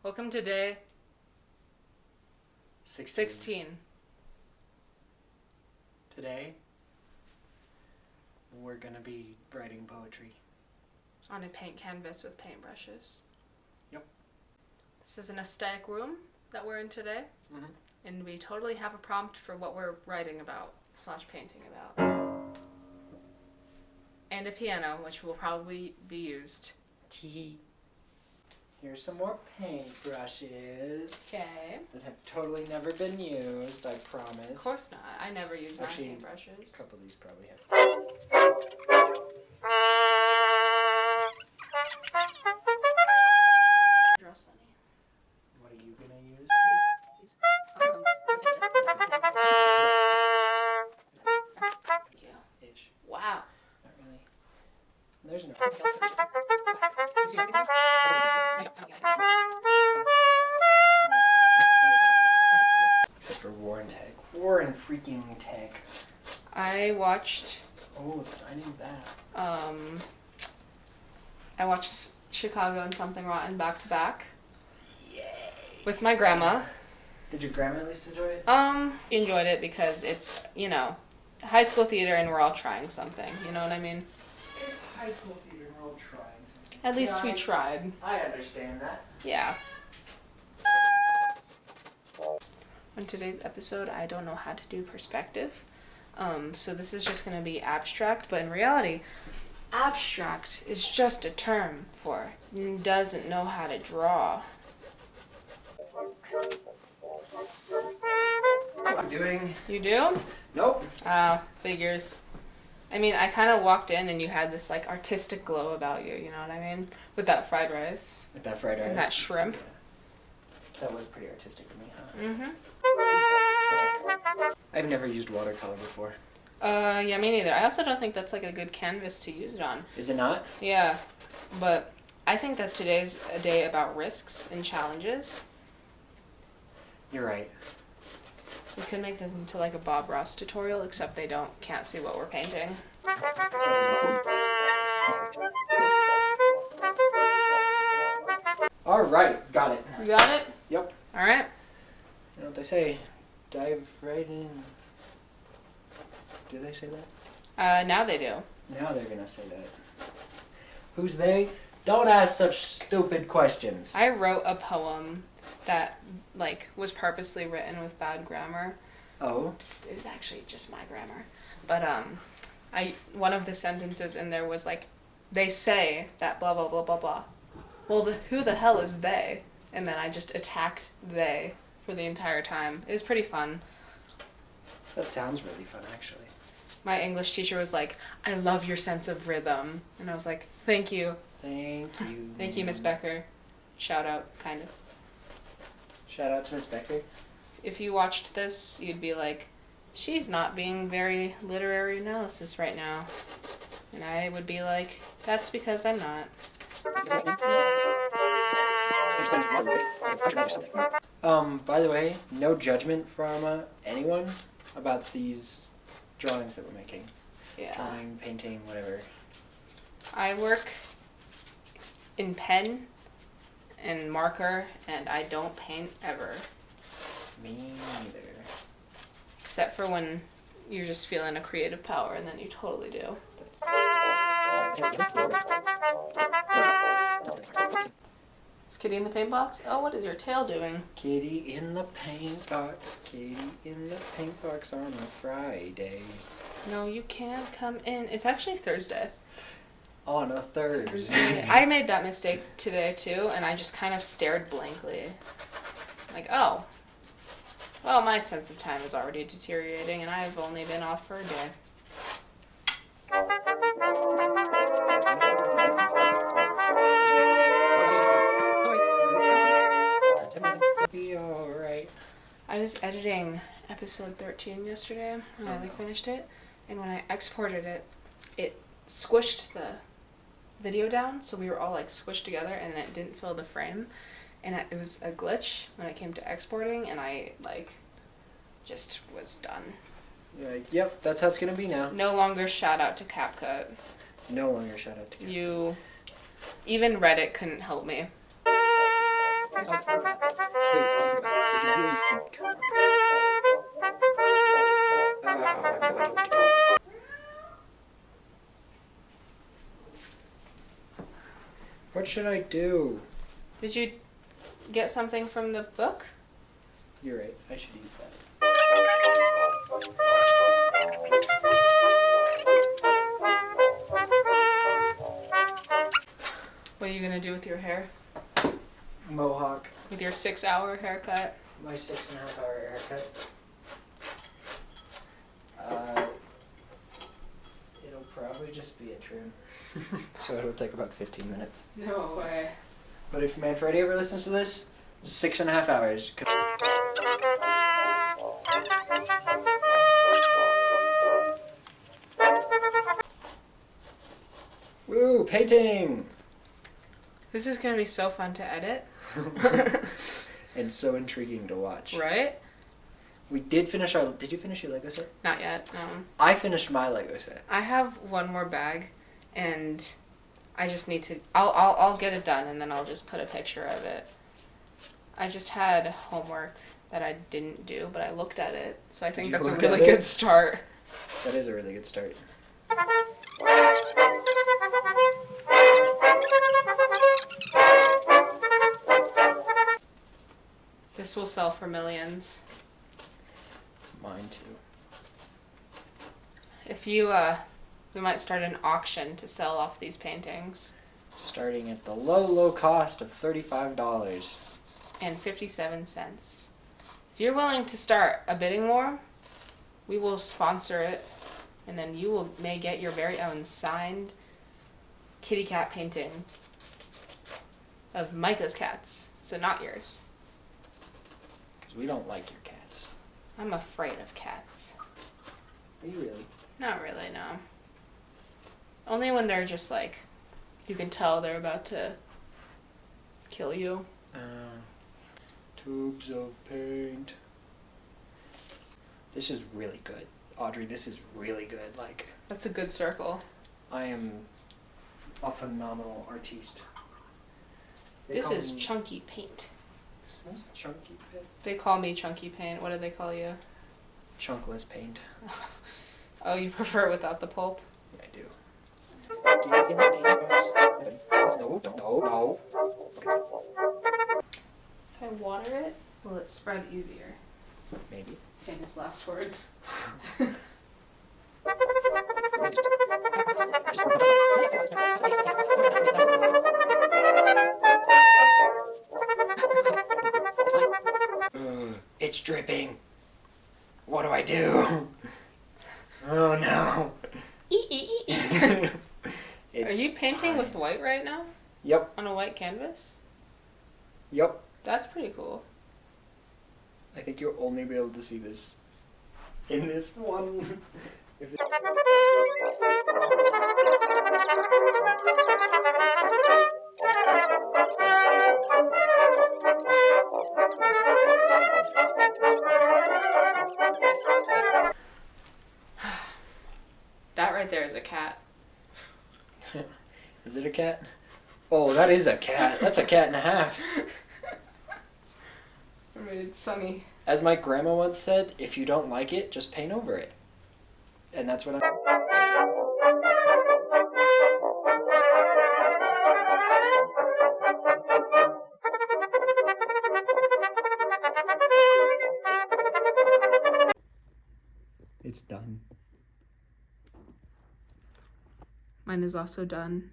Welcome to day 16. 16. Today, we're gonna be writing poetry. On a paint canvas with paintbrushes. Yep. This is an aesthetic room that we're in today. Mm-hmm. And we totally have a prompt for what we're writing about / painting about. And a piano, which will probably be used. Tee. Here's some more paintbrushes. Okay. That have totally never been used, I promise. Of course not. I never use my Actually, paintbrushes. A couple of these probably have. Draw Sunny. What are you gonna use? Please. Thank you. Ish. Wow. Not really. There's no. Except for Warren Tag. Warren freaking Tag. I watched Oh, I need that. I watched Chicago and Something Rotten back to back Yay. with my grandma. Did your grandma at least enjoy it? She enjoyed it because it's, high school theater and we're all trying something, you know what I mean? It's high school theater. We're all trying something. At least we tried. I understand that. Yeah. On today's episode, I don't know how to do perspective. So this is just going to be abstract, but in reality, abstract is just a term for doesn't know how to draw. I'm doing. You do? Nope. Figures. I mean, I kind of walked in and you had this like artistic glow about you, you know what I mean? With that fried rice. With that fried rice. And that shrimp. Yeah. That was pretty artistic of me, huh? Mm-hmm. I've never used watercolor before. Yeah, me neither. I also don't think that's like a good canvas to use it on. Is it not? Yeah, but I think that today's a day about risks and challenges. You're right. We could make this into like a Bob Ross tutorial, except they can't see what we're painting. All right, got it. You got it? Yep. All right. You know what they say? Dive right in. Do they say that? Now they do. Now they're gonna say that. Who's they? Don't ask such stupid questions. I wrote a poem that like was purposely written with bad grammar. Oh. It was actually just my grammar, but one of the sentences in there was like, they say that blah blah blah blah blah. Well, who the hell is they? And then I just attacked they for the entire time. It was pretty fun. That sounds really fun, actually. My English teacher was like, I love your sense of rhythm. And I was like, thank you. Thank you. Thank you, Miss Becker. Shout out, kind of. Shout out to Miss Becker. If you watched this, you'd be like, she's not being very literary analysis right now. And I would be like, that's because I'm not. By the way, no judgment from anyone about these drawings that we're making. Yeah. Drawing, painting, whatever. I work in pen and marker, and I don't paint ever. Me neither. Except for when you're just feeling a creative power, and then you totally do. Is Kitty in the paint box? Oh, what is your tail doing? Kitty in the paint box. Kitty in the paint box on a Friday. No, you can't come in. It's actually Thursday. On a Thursday. I made that mistake today, too, and I just kind of stared blankly. Like, oh. Well, my sense of time is already deteriorating, and I've only been off for a day. Be alright. I was editing episode 13 yesterday, and I finished it, and when I exported it, it squished the video down, so we were all like squished together, and then it didn't fill the frame, and it was a glitch when it came to exporting, and I just was done. You're like, yep, that's how it's gonna be now. No longer shout out to CapCut. No longer shout out to CapCut. Even Reddit couldn't help me. Sounds fun. Dude, sounds good. If you really think. What should I do? Did you get something from the book? You're right. I should use that. What are you gonna do with your hair? Mohawk. With your 6-hour haircut? My 6.5 hour haircut. It'll probably just be a trim. So it'll take about 15 minutes. No way. But if Man Freddy ever listens to this, 6.5 hours. Woo, painting! This is gonna be so fun to edit. And so intriguing to watch. Right? We did finish our... Did you finish your Lego set? Not yet, no. I finished my Lego set. I have one more bag, and I just need to... I'll get it done, and then I'll just put a picture of it. I just had homework that I didn't do, but I looked at it, so I think that's a look at really it? good start. That is a really good start. This will sell for millions. Mine too. If you, we might start an auction to sell off these paintings. Starting at the low, low cost of $35. And 57 cents. If you're willing to start a bidding war, we will sponsor it, and then you may get your very own signed kitty cat painting of Micah's cats, so not yours. Because we don't like your cats. I'm afraid of cats. Are you really? Not really, no. Only when they're just like, you can tell they're about to kill you. Tubes of paint. This is really good. Audrey, this is really good. Like, That's a good circle. I am a phenomenal artiste. This is chunky paint. This is chunky paint. They call me chunky paint. What do they call you? Chunkless paint. Oh, you prefer it without the pulp? I do. Do you get paint? No, no. Okay, If I water it, will it spread easier? maybe. Famous last words. It's dripping. What do I do? Oh no. Are It's you painting fine. with white right now? Yep. On a white canvas? Yep. That's pretty cool. I think you'll only be able to see this in this one. That right there is a cat. Is it a cat? Oh, that is a cat. That's a cat and a half. I mean, it's sunny. As my grandma once said, if you don't like it, just paint over it. And that's what I'm... It's done. Mine is also done.